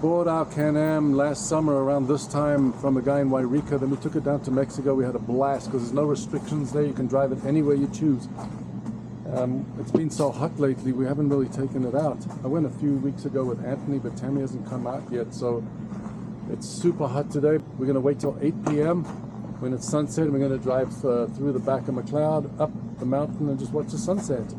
bought our Can-Am last summer around this time from a guy in Wairika. Then we took it down to Mexico. We had a blast because there's no restrictions there. You can drive it anywhere you choose. It's been so hot lately, we haven't really taken it out. I went a few weeks ago with Anthony, but Tammy hasn't come out yet, so it's super hot today. We're going to wait till 8 p.m. when it's sunset, and we're going to drive through the back of McCloud, up the mountain, and just watch the sunset.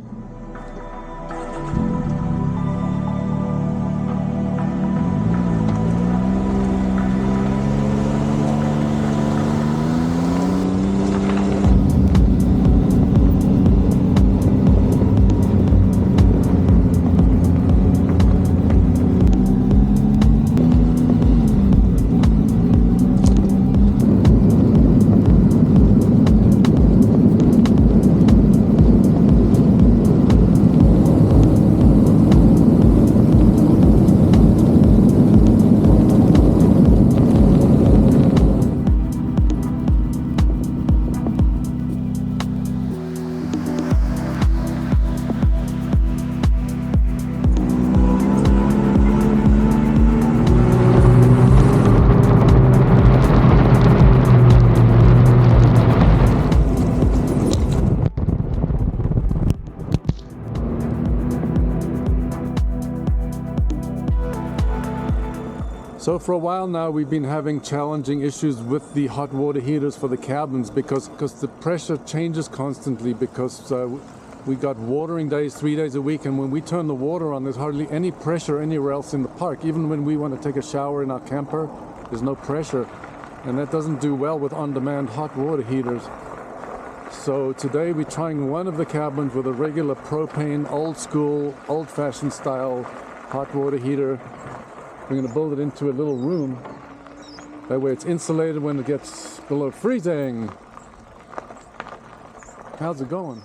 So for a while now we've been having challenging issues with the hot water heaters for the cabins because the pressure changes constantly, because we got watering days 3 days a week, and when we turn the water on there's hardly any pressure anywhere else in the park. Even when we want to take a shower in our camper, there's no pressure, and that doesn't do well with on-demand hot water heaters. So today we're trying one of the cabins with a regular propane, old school, old-fashioned style hot water heater. We're going to build it into a little room. That way it's insulated when it gets below freezing. How's it going?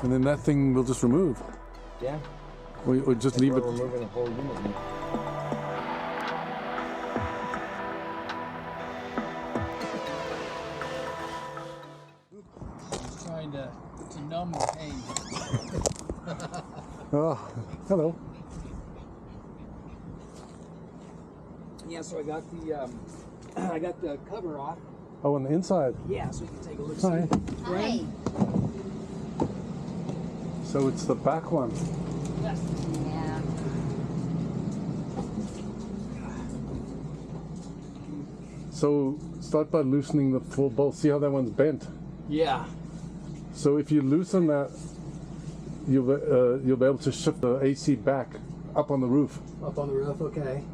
And then that thing we'll just remove. Yeah. Or just leave it. We're removing the whole unit. To numb the pain. Oh, hello. Yeah, so I got the cover off. Oh, on the inside. Yeah, so you can take a look. Hi. Hi. So it's the back one. Yes. Yeah. So start by loosening the full bolt. See how that one's bent? Yeah. So if you loosen that, you'll be able to shift the AC back up on the roof. Up on the roof, okay.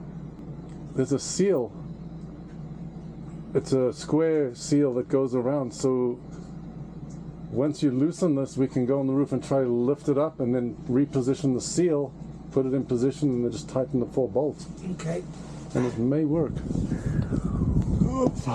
There's a seal. It's a square seal that goes around. So once you loosen this, we can go on the roof and try to lift it up and then reposition the seal, put it in position, and then just tighten the 4 bolts. Okay. And it may work. Oops.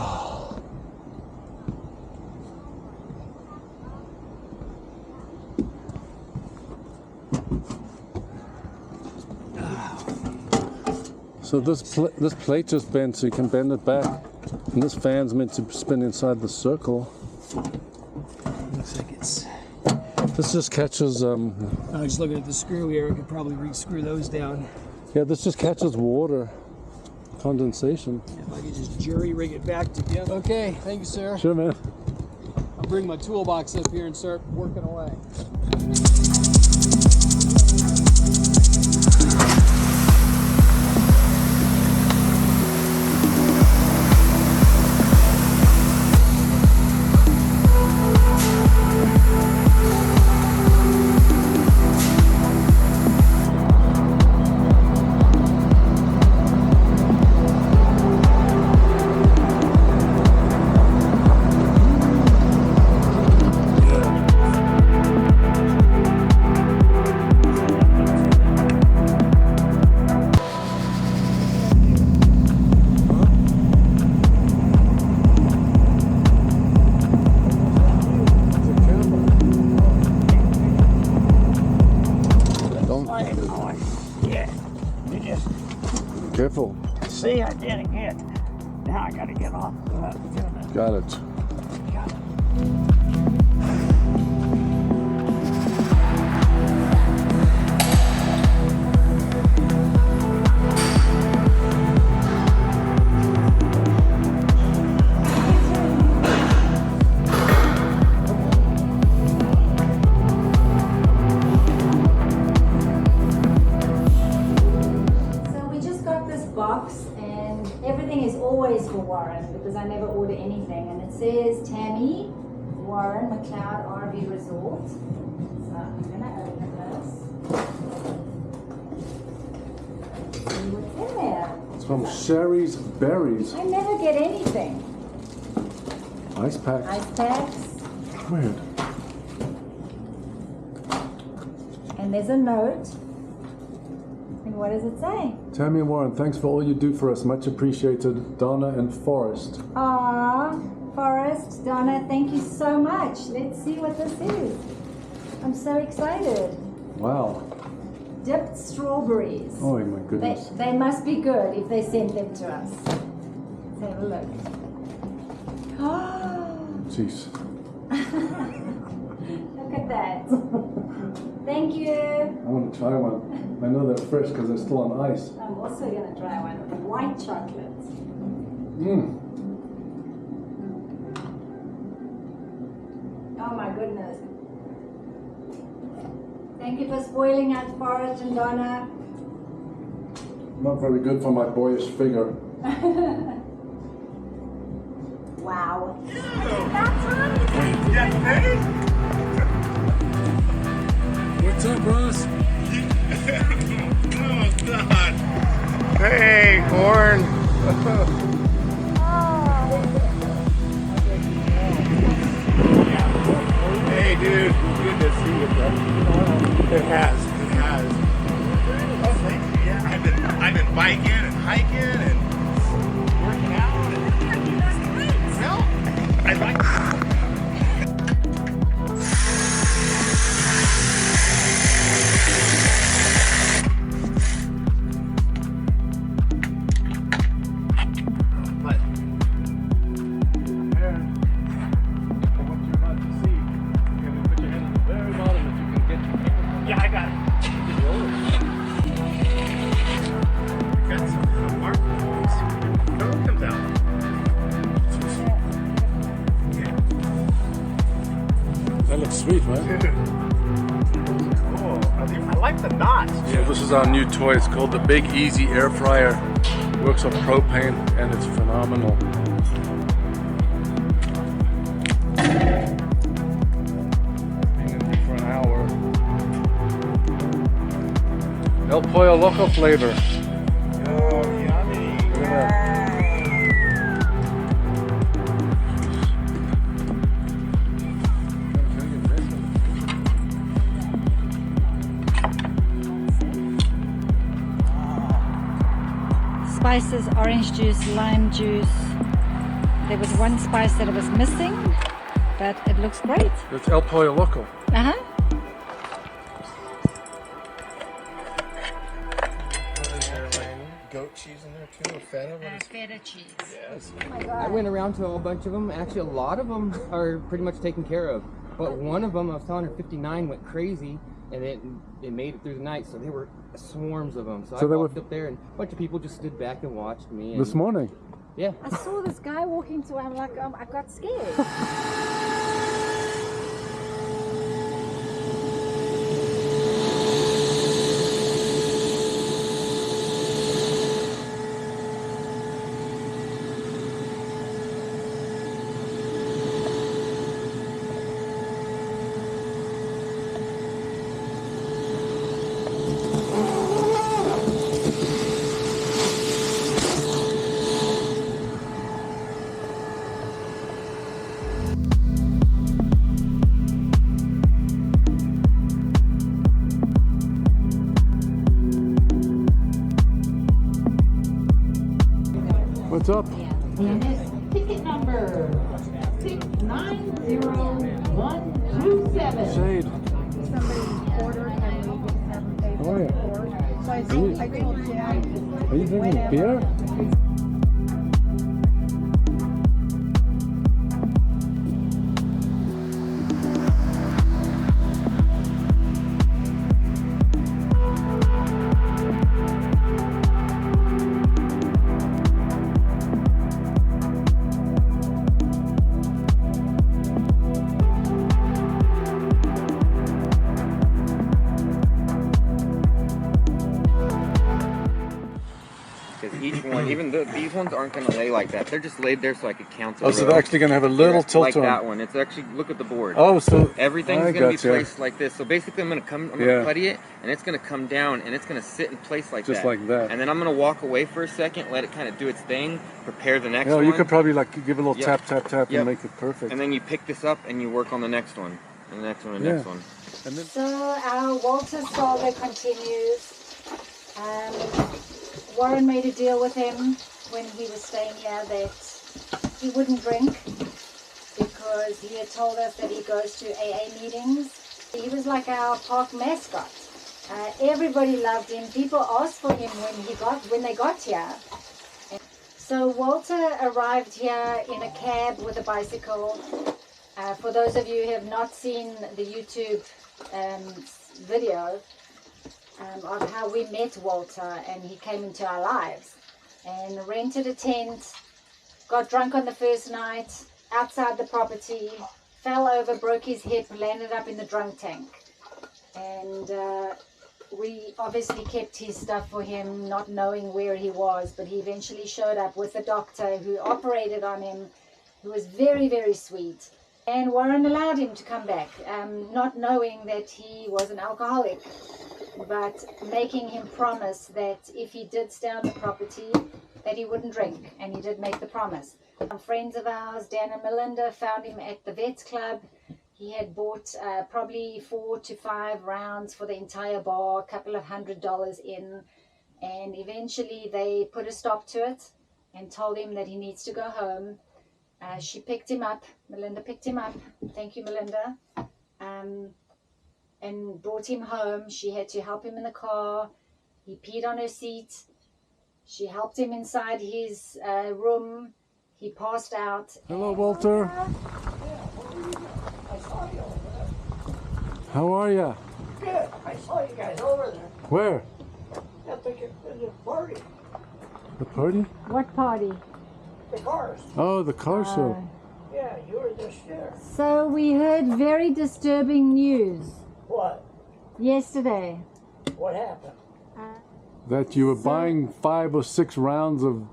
So this plate just bent, so you can bend it back, and this fan's meant to spin inside the circle. Looks like it's. This just catches. I'm just looking at the screw here. I could probably re-screw those down. Yeah, this just catches water condensation. If I could just jury rig it back together. Okay, thank you, sir. Sure, man. I'll bring my toolbox up here and start working away. Careful. See, I did it again. Now I gotta get off. Got it. And everything is always for Warren because I never order anything, and it says Tammy Warren McCloud RV Resort. So I'm gonna open this. See what's in there. It's from Sherry's Berries. I never get anything. Ice packs. Ice packs. Weird. And there's a note. And what does it say? Tammy and Warren, thanks for all you do for us. Much appreciated. Donna and Forrest. Aww, Forrest, Donna, thank you so much. Let's see what this is. I'm so excited. Wow. Dipped strawberries. Oh my goodness. They must be good if they send them to us. Let's have a look. Oh, Jeez. look at that. Thank you. I want to try one. I know they're fresh because they're still on ice. I'm also going to try one with white chocolate. Mmm. Oh my goodness. Thank you for spoiling us, Forrest and Donna. Not very good for my boyish figure. Wow. What's up, Ross? Oh, God. Hey, Warren. Hey, dude. Good to see you, bro. It has. Oh, thank you. Yeah, I've been biking and hiking and working out. Well, I like it. Yeah, I got it. Just roll it. Got some markings. No, it comes out. Yeah. That looks sweet, right? Cool. I like the knots. So this is our new toy. It's called the Big Easy Air Fryer. Works on propane and it's phenomenal. El Pollo Loco flavor. Oh, yummy. Look at Spices, orange juice, lime juice. There was one spice that I was missing, but it looks great. It's El Pollo Loco. Uh-huh. Goat cheese in there too, or feta? Feta cheese. Yes. Oh my I God. went around to a bunch of them. Actually, a lot of them are pretty much taken care of. But one of them, I was telling her, 59 went crazy, and it made it through the night. So there were swarms of them. So I walked up there, and a bunch of people just stood back and watched me. And, This morning. yeah. I saw this guy walking to, I'm like, I got scared. What's up? Ticket number 690127. Shade. Somebody ordered and we didn't have them paid How are you? for. So I told Jack. Are you drinking beer? with each one. Even though these ones aren't going to lay like that. They're just laid there so I could count the Oh, so they're actually going to have a little tilt like to them. that one. It's actually, look at the board. Oh, so everything's going to be placed like this. So basically I'm going to putty it, and it's going to come down, and it's going to sit in place like just that. like that. And then I'm going to walk away for a second, let it kind of do its thing, prepare the next one. You could probably like give it a little tap, tap, tap, and make it perfect. And then you pick this up and you work on the next one, and the next one, and the next one. And then So our Walter saga continues. Warren made a deal with him when he was staying here that he wouldn't drink because he had told us that he goes to AA meetings. He was like our park mascot. Everybody loved him. People asked for him when they got here. So Walter arrived here in a cab with a bicycle. For those of you who have not seen the YouTube video of how we met Walter, and he came into our lives and rented a tent, got drunk on the first night outside the property, fell over, broke his hip, landed up in the drunk tank. And we obviously kept his stuff for him, not knowing where he was, but he eventually showed up with a doctor who operated on him, who was very, very sweet. And Warren allowed him to come back, not knowing that he was an alcoholic, but making him promise that if he did stay on the property, that he wouldn't drink. And he did make the promise. Some friends of ours, Dan and Melinda, found him at the Vets Club. He had bought probably 4 to 5 rounds for the entire bar, a couple of $100 in. And eventually they put a stop to it and told him that he needs to go home. She picked him up. Melinda picked him up. Thank you, Melinda. And brought him home. She had to help him in the car. He peed on her seat. She helped him inside his room. He passed out. Hello, Walter. How are you? Good. I saw you guys over there Where? at the party. The party? What party? The cars. Oh, the car show. Yeah, you were just there. So we heard very disturbing news What? yesterday. What happened? That you were buying 5 or 6 rounds of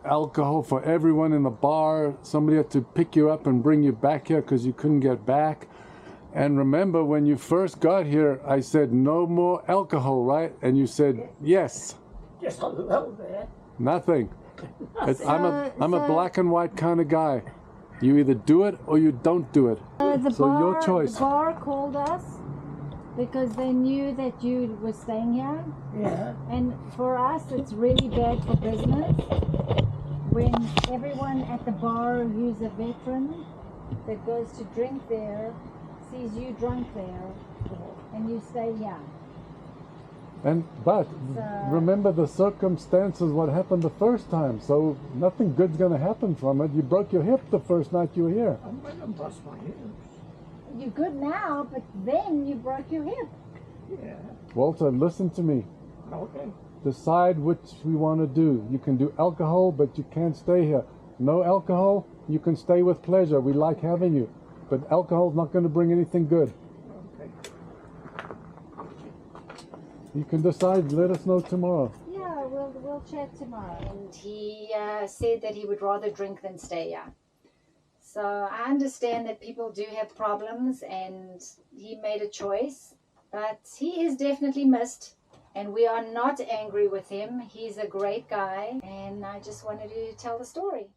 alcohol for everyone in the bar. Somebody had to pick you up and bring you back here because you couldn't get back. And remember, when you first got here, I said no more alcohol, right? And you said yes. Just a little bit. Nothing. I'm a black and white kind of guy. You either do it or you don't do it. Your choice. The bar called us because they knew that you were staying here. Yeah. And for us, it's really bad for business when everyone at the bar who's a veteran that goes to drink there sees you drunk there and you stay here. But remember the circumstances, what happened the first time. So nothing good's going to happen from it. You broke your hip the first night you were here. I'm going to bust my hips. You're good now, but then you broke your hip. Yeah. Walter, listen to me. Okay. Decide which we want to do. You can do alcohol, but you can't stay here. No alcohol, you can stay with pleasure. We like having you. But alcohol's not going to bring anything good. Okay. You can decide. Let us know tomorrow. Yeah, we'll chat tomorrow. And he said that he would rather drink than stay here. So I understand that people do have problems, and he made a choice, but he is definitely missed, and we are not angry with him. He's a great guy, and I just wanted to tell the story.